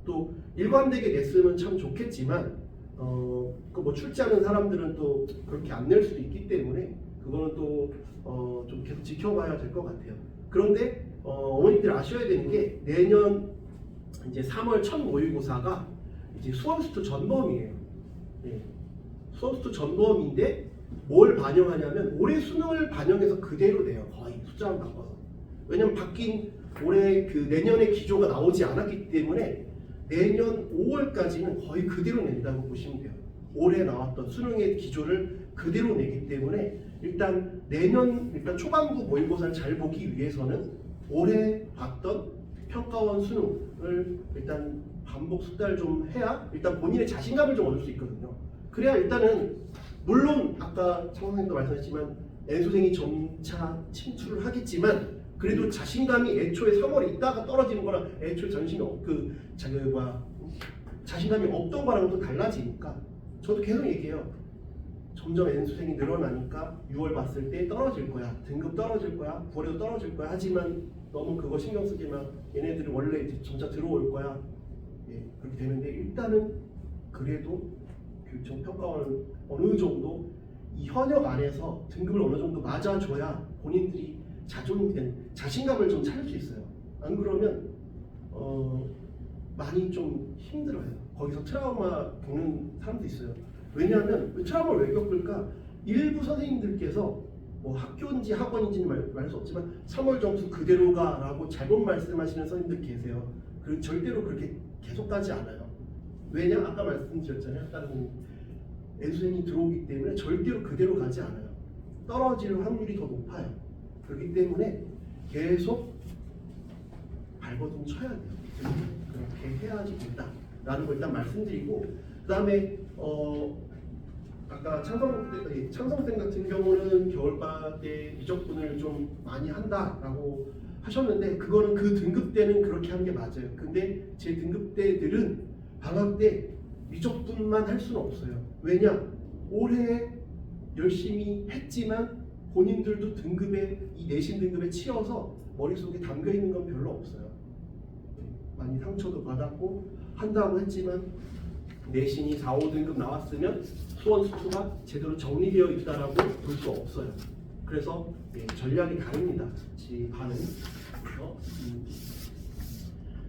또 일관되게 냈으면 참 좋겠지만 뭐 출제하는 사람들은 또 그렇게 안 낼 수도 있기 때문에 그거는 또 좀 계속 지켜봐야 될 것 같아요. 그런데 어머니들 아셔야 되는 게 내년 이제 3월 첫 모의고사가 이제 수험수투 전범이에요. 수험수투 전범인데 뭘 반영하냐면 올해 수능을 반영해서 그대로 내요. 거의 숫자만 바꿔서. 왜냐면 바뀐 올해 그 내년의 기조가 나오지 않았기 때문에 내년 5월까지는 거의 그대로 낸다고 보시면 돼요. 올해 나왔던 수능의 기조를 그대로 내기 때문에 일단 초반부 모의고사를 잘 보기 위해서는 올해 봤던 평가원 수능을 일단 반복 숙달을 좀 해야 일단 본인의 자신감을 좀 얻을 수 있거든요. 그래야 일단은 물론 아까 창 선생님도 말씀하셨지만 N수생이 점차 침투를 하겠지만 그래도 자신감이 애초에 3월에 있다가 떨어지는 거랑 애초에 자신감이 없던 거랑은 또 달라지니까 저도 계속 얘기해요. 점점 N수생이 늘어나니까 6월 봤을 때 떨어질 거야, 등급 떨어질 거야, 9월에도 떨어질 거야. 하지만 너무 그거 신경 쓰지 마. 얘네들은 원래 이제 점차 들어올 거야. 그렇게 되는데 일단은 그래도 교육청 평가원은 어느 정도 이 현역 안에서 등급을 어느 정도 맞아줘야 본인들이 자신감을 좀 찾을 수 있어요. 안 그러면 많이 좀 힘들어요. 거기서 트라우마 겪는 사람도 있어요. 왜냐하면 트라우마를 왜 겪을까? 일부 선생님들께서 뭐 학교인지 학원인지는 말 수 없지만 3월 점수 그대로가 라고 잘못 말씀하시는 선생님들 계세요. 절대로 그렇게 계속 가지 않아요. 왜냐? 아까 말씀드렸잖아요. 다른 N수생이 들어오기 때문에 절대로 그대로 가지 않아요. 떨어질 확률이 더 높아요. 그렇기 때문에 계속 발버둥 쳐야 돼요. 그렇게 해야지 된다라는 걸 일단 말씀드리고 그 다음에 아까 창성쌤 같은 경우는 겨울방학 때 미적분을 좀 많이 한다라고 하셨는데 그거는 그 등급 때는 그렇게 한 게 맞아요. 근데 제 등급 때들은 방학 때 미적분만 할 수는 없어요. 왜냐? 올해 열심히 했지만 본인들도 이 내신 등급에 치여서 머릿속에 담겨 있는 건 별로 없어요. 많이 상처도 받았고 한다고 했지만 내신이 4, 5등급 나왔으면 수원수투가 제대로 정리되어 있다라고 볼 수 없어요. 그래서 전략이 다릅니다. 제 반은.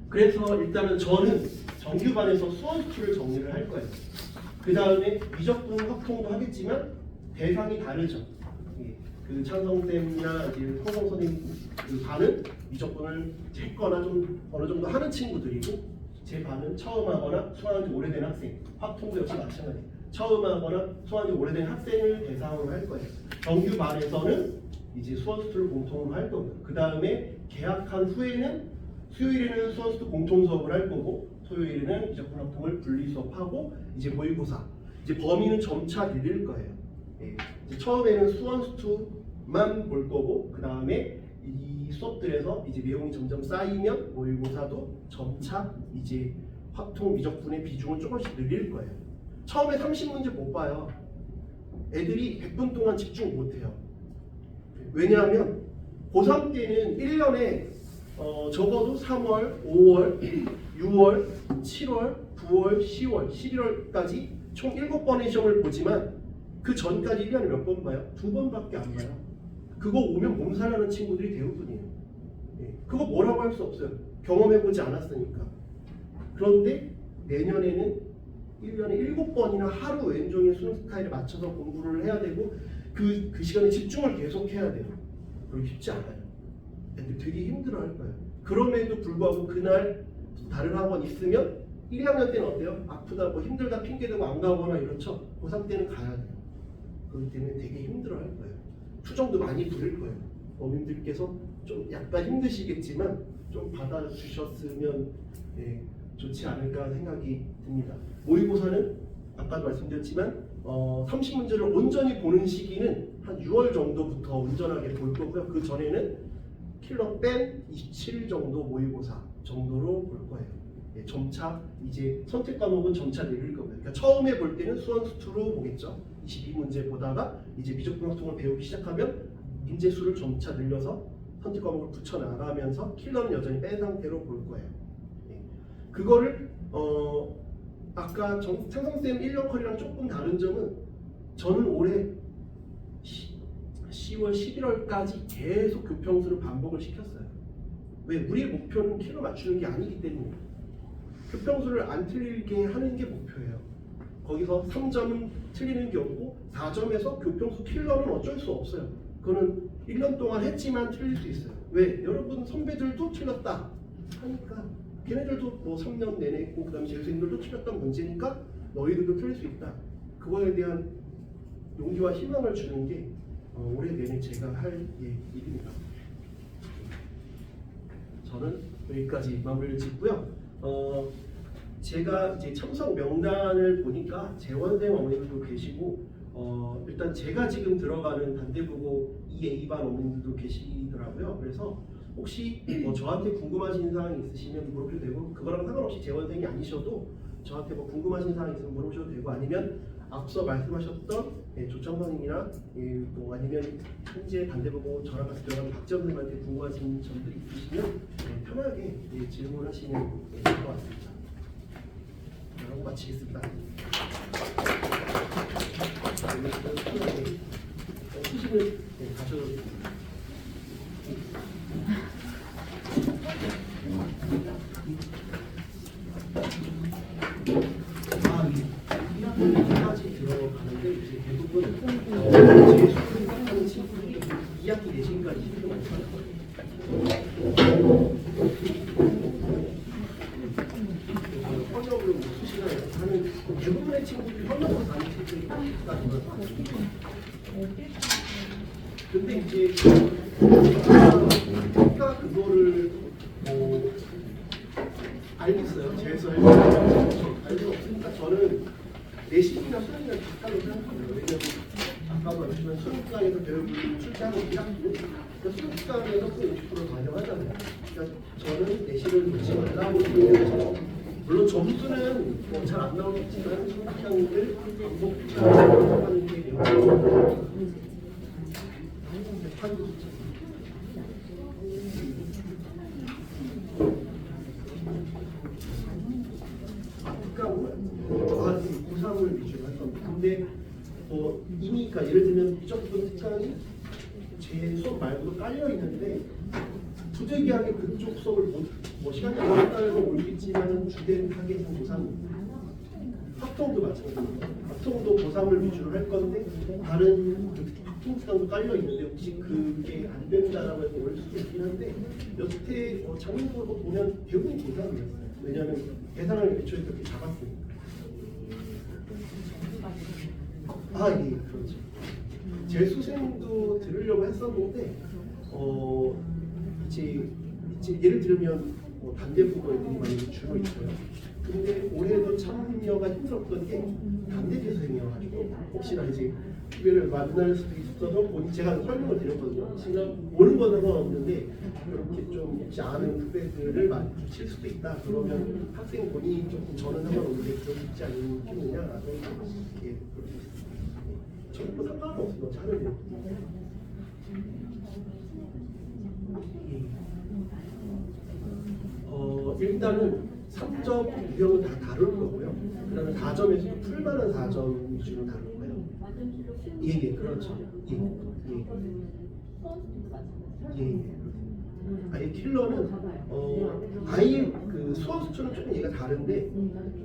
그래서 일단은 저는 정규반에서 수원수투를 정리를 할 거예요. 그 다음에 미적분 확통도 하겠지만 대상이 다르죠. 그 찬성쌤이나 이제 허성 선생님 그 반은 미적분을 했거나 좀 어느 정도 하는 친구들이고 제 반은 처음 하거나 수강한 지 오래된 학생, 확통도 역시 마찬가지. 처음 하거나 수강한 지 오래된 학생을 대상으로 할 거예요. 정규반에서는 이제 수원수투를 공통으로 할 거고요. 그 다음에 개학한 후에는 수요일에는 수원수투 공통 수업을 할 거고 토요일에는 미적분 확통을 분리 수업하고 이제 모의고사. 이제 범위는 점차 늘릴 거예요. 이제 처음에는 수원수투만 볼 거고 그 다음에 이 수업들에서 이제 내용이 점점 쌓이면 모의고사도 점차 이제 확통 미적분의 비중을 조금씩 늘릴 거예요. 처음에 30문제 못 봐요. 애들이 100분 동안 집중 못 해요. 왜냐하면 고3 때는 1년에 적어도 3월, 5월, 6월, 7월, 9월, 10월, 11월까지 총 7번의 시험을 보지만 그 전까지 1년에 몇 번 봐요? 2번밖에 안 봐요. 그거 오면 몸살나는 친구들이 대부분이에요. 그거 뭐라고 할 수 없어요. 경험해보지 않았으니까. 그런데 내년에는 1년에 7번이나 하루 왼종일 수능 스타일에 맞춰서 공부를 해야 되고 그 시간에 집중을 계속 해야 돼요. 그게 쉽지 않아요. 근데 되게 힘들어할 거예요. 그럼에도 불구하고 그날 다른 학원 있으면 1, 2학년 때는 어때요? 아프다, 뭐 힘들다 핑계대고 안 가거나 이렇죠. 고3 때는 가야 돼요. 그렇기 때문에 되게 힘들어할 거예요. 투정도 많이 부릴 거예요. 어머님들께서 좀 약간 힘드시겠지만 좀 받아주셨으면 좋지 않을까 생각이 듭니다. 모의고사는 아까도 말씀드렸지만 30문제를 온전히 보는 시기는 한 6월 정도부터 온전하게 볼 거고요. 그 전에는 킬러 뺀 27일 정도 모의고사 정도로 볼 거예요. 예, 점차 이제 선택 과목은 점차 내릴 거고요. 그러니까 처음에 볼 때는 수원수투로 보겠죠. 22문제 보다가 이제 미적분학통을 배우기 시작하면 문제 수를 점차 늘려서 선택 과목을 붙여 나가면서 킬러는 여전히 뺀 상태로 볼 거예요. 예. 그거를 아까 창성쌤 1년 컬이랑 조금 다른 점은 저는 올해 10월, 11월까지 계속 교평수를 반복을 시켰어요. 왜? 우리의 목표는 킬러 맞추는 게 아니기 때문에 교평수를 안 틀리게 하는 게 목표예요. 거기서 3점은 틀리는 게 없고 4점에서 교평수 킬러는 어쩔 수 없어요. 그거는 1년 동안 했지만 틀릴 수 있어요. 왜? 여러분 선배들도 틀렸다 하니까 걔네들도 뭐 3년 내내 했고 그 다음에 재수생들도 틀렸던 문제니까 너희들도 틀릴 수 있다. 그거에 대한 용기와 희망을 주는 게 올해 내내 제가 할 일입니다. 저는 여기까지 마무리를 짓고요. 제가 이제 참석 명단을 보니까 재원생 어머님들도 계시고 일단 제가 지금 들어가는 단대부고 2A2반 어머님들도 계시더라고요. 그래서 혹시 저한테 궁금하신 사항이 있으시면 물어보셔도 되고 그거랑 상관없이 재원생이 아니셔도 저한테 뭐 궁금하신 사항이 있으면 물어보셔도 되고 아니면 앞서 말씀하셨던 조창선님이나 뭐 아니면 현재 단대부고 저랑 같이 들어가는 박지원님한테 궁금하신 점들이 있으시면 편하게 질문하시면 될 것 같습니다. 하고 마치겠습니다. 수식을 가져도 까지 들어가는데 이제 대부분 제 수능 하는 친구들이 2학기 내신까지 힘들어 많이 하는 거예요. 현역으로 수시를 하는 대부분의 친구들이 현역으로 다니는 친구들이 있다는 걸 근데 이제 제가 그거를 알겠어요. 제에서 알고 없으니까 저는 내신이나 수능이나 비슷하다고 생각합니다. 왜냐면 아까도 말했지만 수능장에서 배우는 출제하는 1학기는 수능장에서 꼭 50% 반영하잖아요. 그러니까 저는 내신을 놓지 말라고 생각해서 물론 점수는 잘 안 나오겠지만 수능장을 반복하는 게 구상을 위주로 할 겁니다. 근데 이미 그러니까 예를 들면 미적분 특강이 제 수업 말고도 깔려 있는데 부득이하게 그쪽 수업을 뭐 시간이 많다고 모르겠지만 주된 타겟은 고3입니다. 합통도 마찬가지입니다. 합통도 고3을 위주로 할 건데 다른 합통 특강도 깔려 있는데 혹시 그게 안 된다라고 해서 올 수도 있긴 한데 여태 작년으로 보면 대부분 고3이었어요. 왜냐하면 대상을 애초에 그렇게 잡았으니까. 예, 그렇죠. 재수생도 들으려고 했었는데 이제 예를 들면 단대부고 애들이 많이 줄어 있어요. 근데 올해도 참여가 힘들었던 게 단대 재수생이어가지고 혹시나 이제 기회를 만날 수도 있어서 제가 설명을 드렸거든요. 혹시나 오는 건 상관없는데 이렇게 좀 혹시 아는 후배들을 마주칠 수도 있다. 그러면 학생 본인이 조금 저는 상관없는데 그럴 수 있지 않겠느냐라고 이렇게 그렇게 있습니다. 저는 뭐 상관없어요. 잘해요. 일단은 3점 유형은 다 다룰 거고요. 그다음에 4점에서도 풀만한 4점 위주로 다룰 거예요. 예, 그렇죠. 아예 킬러는 아예 그 수원수초는 조금 얘가 다른데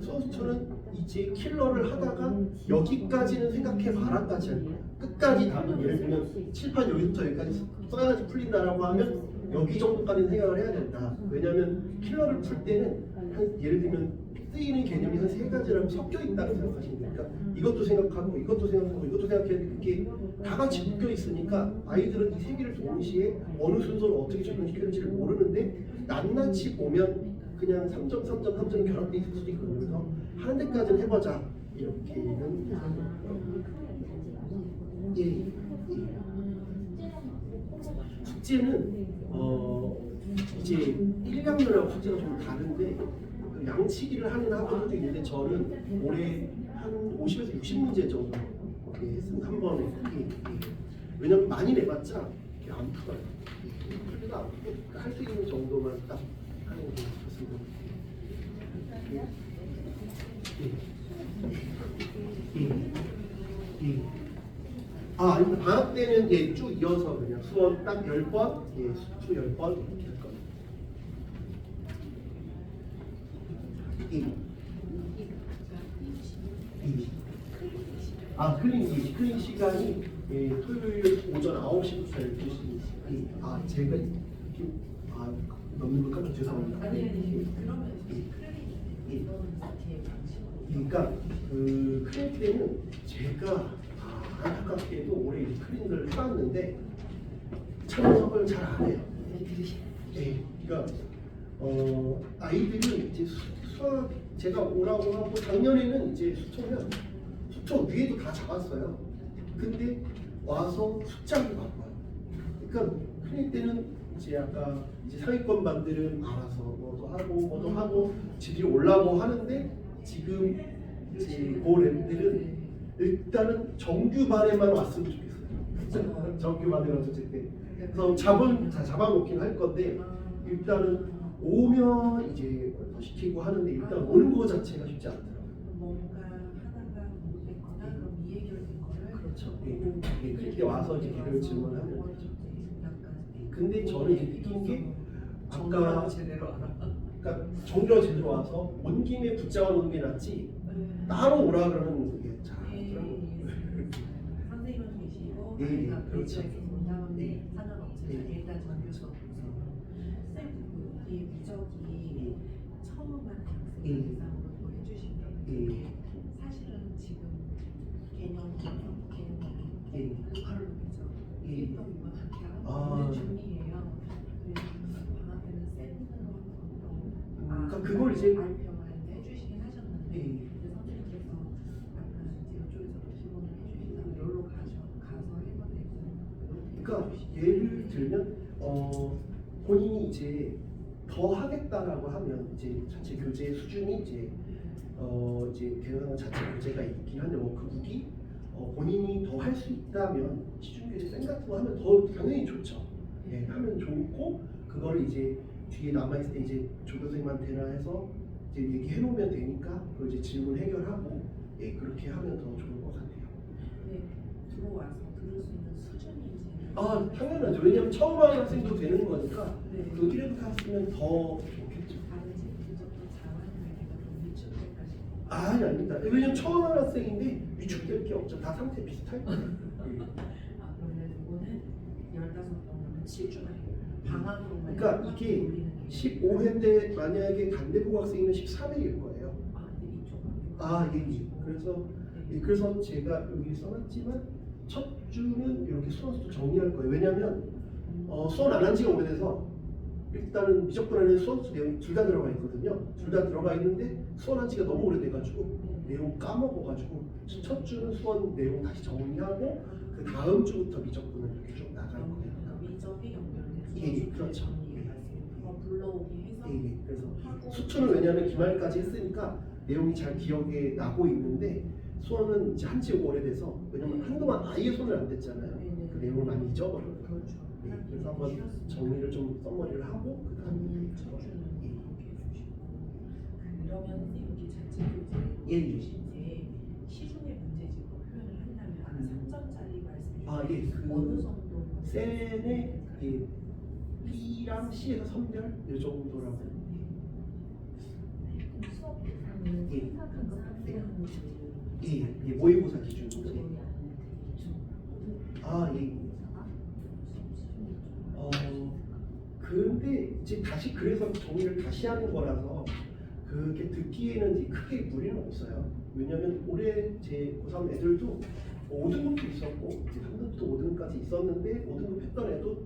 수원수초는 이제 킬러를 하다가 여기까지는 생각해 봐라까지 할 거예요. 끝까지 답은 예를 들면 칠판 여기부터 여기까지 써야지 풀린다라고 하면 여기 정도까지는 생각을 해야 된다. 왜냐하면 킬러를 풀 때는 예를 들면 쓰이는 개념이 한 3가지라고 섞여 있다고 생각하시면 됩니다. 이것도 생각하고 이것도 생각하고 이것도 생각해야 되는데 그게 다 같이 묶여 있으니까 아이들은 이 3개를 동시에 어느 순서로 어떻게 적용시키는지를 모르는데 낱낱이 보면 그냥 3점, 3점, 3점 결합돼 있을 수도 있거든요. 그래서 하는 데까지는 해보자 이렇게는 예, 예. 숙제는 이제 1, 2학년하고 숙제가 좀 다른데 그 양치기를 하는 학원도 있는데 저는 올해 한 50에서 60문제 정도 한 번에 왜냐면 많이 내봤자 이게 안 풀어요. 풀리가 안 풀고 할 수 있는 정도만 딱 하는 게 좋습니다. 아, 아니 방학 때는 쭉 이어서 그냥 수원 딱 10번, 수투 10번 이렇게 할 겁니다. 클린 시간이 토요일 오전 9시부터 12시. 제가 이렇게 넘는 걸 깜짝 죄송합니다. 그러니까 그 클린 때는 제가 안타깝게도 올해 클린을 해봤는데 참석을 잘 안 해요. 그러니까 아이들이 이제 수학 제가 오라고 하고 작년에는 이제 수초 위에도 다 잡았어요. 근데 와서 숫자를 바꿔요. 그러니까 클린 때는 이제 아까 이제 상위권반들은 알아서 뭐도 하고 지들이 올라고 하는데 지금 이제 고랩들은 일단은 정규반에만 왔으면 좋겠어요. 정규반에 왔을 때. 그래서 잡아놓긴 할 건데 일단은 오면 이제 더 시키고 하는데 일단 오는 거 자체가 쉽지 않더라고요. 뭔가 하나가 못됐거나 그럼 미해결된 거를 그렇죠. 그렇게 와서 이제 개별 질문하면 되죠. 근데 저는 이제 느낀 게 아까 제대로 알아. 그러니까 정규로 제대로 와서 온 김에 붙잡아 놓는 게 낫지 따로 오라 그러면 그게 잘 선생님은 계시고 그렇죠. 본 다음에 상관없지만 일단 전교 수업 쌤이 미적이 처음 하는 학생 대상으로 또 해주시면 사실은 지금 개념 발로 미적 일법 이만하게 하는 중이에요. 그래서 방학 때는 쌤은 그러니까 그걸 이제 발표만 해주시긴 하셨는데 선생님께서 약간 이제 이쪽에서도 기본을 해주신다면 여기로 가서 해도 되고 그러니까 예를 들면 본인이 이제 더 하겠다라고 하면 이제 자체 교재 수준이 이제 대학원 자체 교재가 있긴 한데 그 국이 본인이 더 할 수 있다면 시중 교재 쌤 같은 거 하면 더 당연히 좋죠. 하면 좋고 그거를 이제 뒤에 남아 있을 때 이제 조교생한테나 해서 이제 얘기해 놓으면 되니까 그 이제 질문 해결하고 그렇게 하면 더 좋을 것 같아요. 네, 들어와서 들을 수 있는 수준인지 당연하죠. 왜냐면 처음 하는 학생도 되는 거니까 네. 그 1회부터 했으면 더 좋겠죠. 다른지 그쪽도 잘하는 아이가 좀 위축될까 싶어요. 아닙니다. 왜냐면 처음 하는 학생인데 위축될 게 없죠. 다 상태 비슷할 거예요. 그러면 이거는 15번은 7주나 방학으로만 그러니까 이게 15회 때 만약에 간대부 학생이면 13회일 거예요. 근데 이쪽은 그래서 제가 여기 써놨지만 첫 주는 이렇게 수원수도 정리할 거예요. 왜냐면 수원 안 한 지가 오래돼서 일단은 미적분 안에 수원수 내용이 둘 다 들어가 있거든요. 둘 다 들어가 있는데 수원 한 지가 너무 오래돼가지고 내용 까먹어가지고 첫 주는 수원 내용 다시 정리하고 그 다음 주부터 미적분을 이렇게 쭉 나갈 거예요. 미적이 연결돼서 그렇죠. 불러오기 해서 그래서 수초는 왜냐하면 기말까지 했으니까 내용이 잘 기억에 나고 있는데 수원은 이제 한지 오래돼서 왜냐면 한동안 아예 손을 안 댔잖아요. 그 내용을 많이 잊어버려요. 그렇죠. 그래서 한번 정리를 좀 썸머리를 하고 그 다음에 첫 주는 이렇게 해주시고 그러면 선생님 이렇게 자체 교재 해주신지 시중의 문제집으로 표현을 한다면 3점짜리 말씀해 주시면 어느 정도 쌤의 B랑 C에서 선별 이 정도라고. 수업 대상은 모의고사 기준으로. 근데 이제 다시 그래서 정리를 다시 하는 거라서 그게 듣기에는 이제 크게 무리는 없어요. 왜냐면 올해 제 고3 애들도 5등급도 있었고 3등급도 5등급까지 있었는데 5등급 했던 애도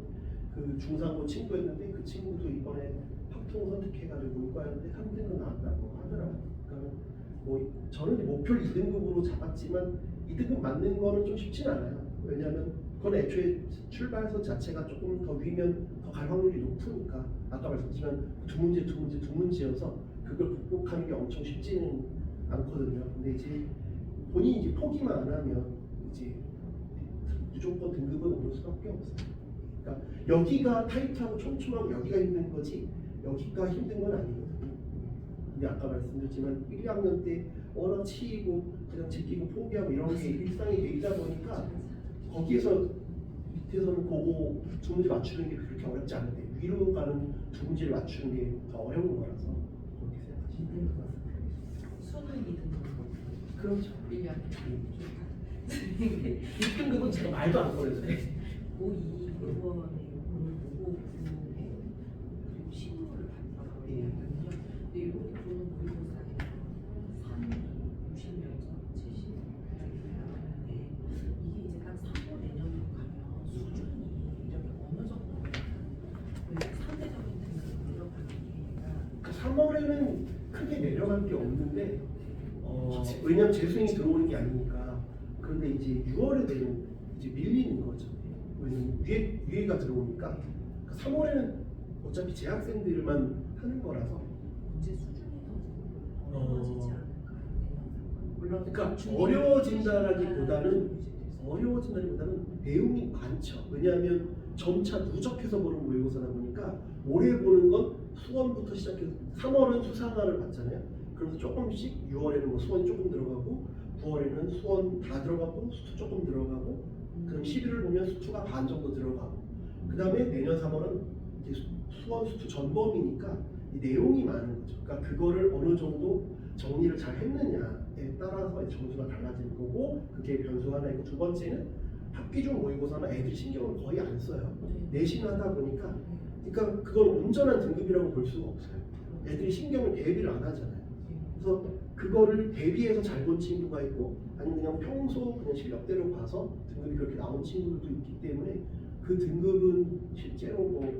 그 중상고 친구였는데 그 친구도 이번에 보통 선택해가지고 문과였는데 3등급 나왔다고 하더라고요. 그러니까 뭐 저는 이제 목표를 2등급으로 잡았지만 2등급 맞는 거는 좀 쉽진 않아요. 왜냐하면 그건 애초에 출발선 자체가 조금 더 위면 더 갈 확률이 높으니까 아까 말씀드렸지만 두 문제여서 그걸 극복하는 게 엄청 쉽지는 않거든요. 근데 이제 본인이 이제 포기만 안 하면 이제 무조건 등급은 오를 수밖에 없어요. 그러니까 여기가 타이트하고 촘촘하고 여기가 힘든 거지 여기가 힘든 건 아니거든요. 근데 아까 말씀드렸지만 1, 2학년 때 워낙 치이고 그냥 제끼고 포기하고 이런 게 일상이 되다 보니까 거기에서 밑에서는 보고 두 문제 맞추는 게 그렇게 어렵지 않은데 위로 가는 두 문제를 맞추는 게 더 어려운 거라서 그렇게 생각하시면 될 것 같습니다. 수능 2등급 그렇죠. 1년 1등급은 제가 말도 안 꺼내서 고2 이번에 오늘 보고 그리고 시험을 봤다고 했거든요. 근데 이렇게 보는 모의고사에 3, 60몇 점, 70 나왔는데 이게 이제 딱 3호 내년으로 가면 수준이 이렇게 어느 정도 상대적인 등급이 내려가는 게 3월에는 크게 내려갈 게 없는데 왜냐면 재수생이 들어오는 게 아니니까. 그런데 이제 6월에 되면 이제 밀리는 거죠. 왜냐면 위에가 들어오니까 3월에는 어차피 재학생들만 하는 거라서. 문제 수준이 더 어려워지지 않을까요? 물론 그러니까 준비를 어려워진다기보다는 내용이 많죠. 왜냐하면 점차 누적해서 보는 모의고사다 보니까 올해 보는 건 수원부터 시작해서 3월은 수상화를 봤잖아요. 그래서 조금씩 6월에는 뭐 수원 조금 들어가고 9월에는 수원 다 들어가고 수투 조금 들어가고 그럼 11월 보면 수투가 반 정도 들어가고 그 다음에 내년 3월은 이제 수원 수투 전범이니까 이 내용이 많은 거죠. 그러니까 그거를 어느 정도 정리를 잘 했느냐에 따라서 점수가 달라지는 거고 그게 변수 하나 있고 두 번째는 학기중 모의고사는 애들이 신경을 거의 안 써요. 내신 하다 보니까 그러니까 그걸 온전한 등급이라고 볼 수가 없어요. 애들이 신경을 대비를 안 하잖아요. 그래서 그거를 대비해서 잘 본 친구가 있고 아니면 그냥 평소 그냥 실력대로 봐서 등급이 그렇게 나온 친구들도 있기 때문에 그 등급은 실제로 뭐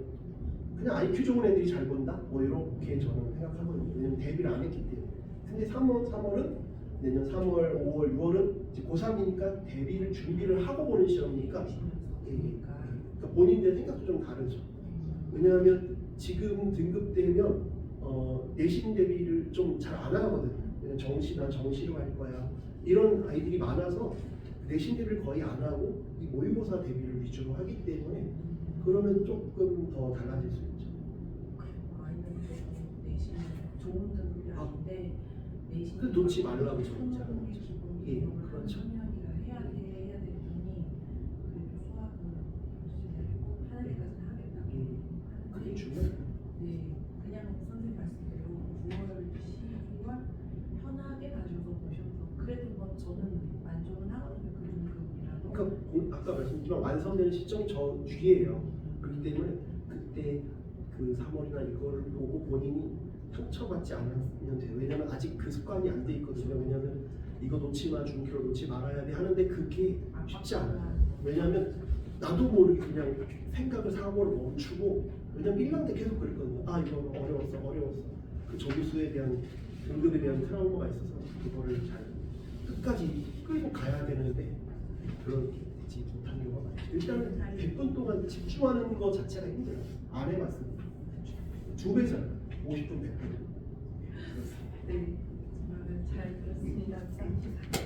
그냥 IQ 좋은 애들이 잘 본다? 뭐 이렇게 저는 생각하거든요. 왜냐면 대비를 안 했기 때문에. 근데 3월은 내년 3월, 5월, 6월은 이제 고3이니까 대비를 준비를 하고 보는 시험이니까 그러니까 본인들 생각도 좀 다르죠. 왜냐하면 지금 등급되면 내신 대비를 좀 잘 안 하거든요. 난 정시로 할 거야. 이런 아이들이 많아서 내신 대비를 거의 안 하고 이 모의고사 대비를 위주로 하기 때문에 그러면 조금 더 달라질 수 있죠. 아이는 내신 좋은 등급이 아닌데 내신 그 놓지 말라고 천연이 저는 기본 예, 이용을 그렇죠. 천연이라 해야 되더니 그래도 수학은 하는 데까지는 하겠다고 그게 하는데 중요해요. 네, 그냥 선생님 말씀대로 9월, 10월 편하게 가지고 보셔서 그래도 뭐 저는 만족은 하거든요. 그 등급이라도. 그러니까 아까 말씀드렸지만 완성되는 시점이 저 뒤에요. 그렇기 때문에 그때 그 3월이나 이거를 보고 본인이 상처받지 않으면 돼요. 왜냐면 아직 그 습관이 안 돼 있거든요. 왜냐면 이거 놓지 마, 중기로 놓지 말아야 돼 하는데 그게 쉽지 않아요. 왜냐면 나도 모르게 그냥 생각을 사고를 멈추고 왜냐면 1년 때 계속 그랬거든요. 아 이거 어려웠어. 그 점수에 대한 등급에 대한 트라우마가 있어서 그거를 잘 끝까지 끌고 가야 되는데 그렇게 되지 못한 경우가 많죠. 일단은 100분 동안 집중하는 거 자체가 힘들어요. 안 해봤습니다. 2배잖아요. 50분 100분. 네, 정말 잘 들었습니다. 감사합니다.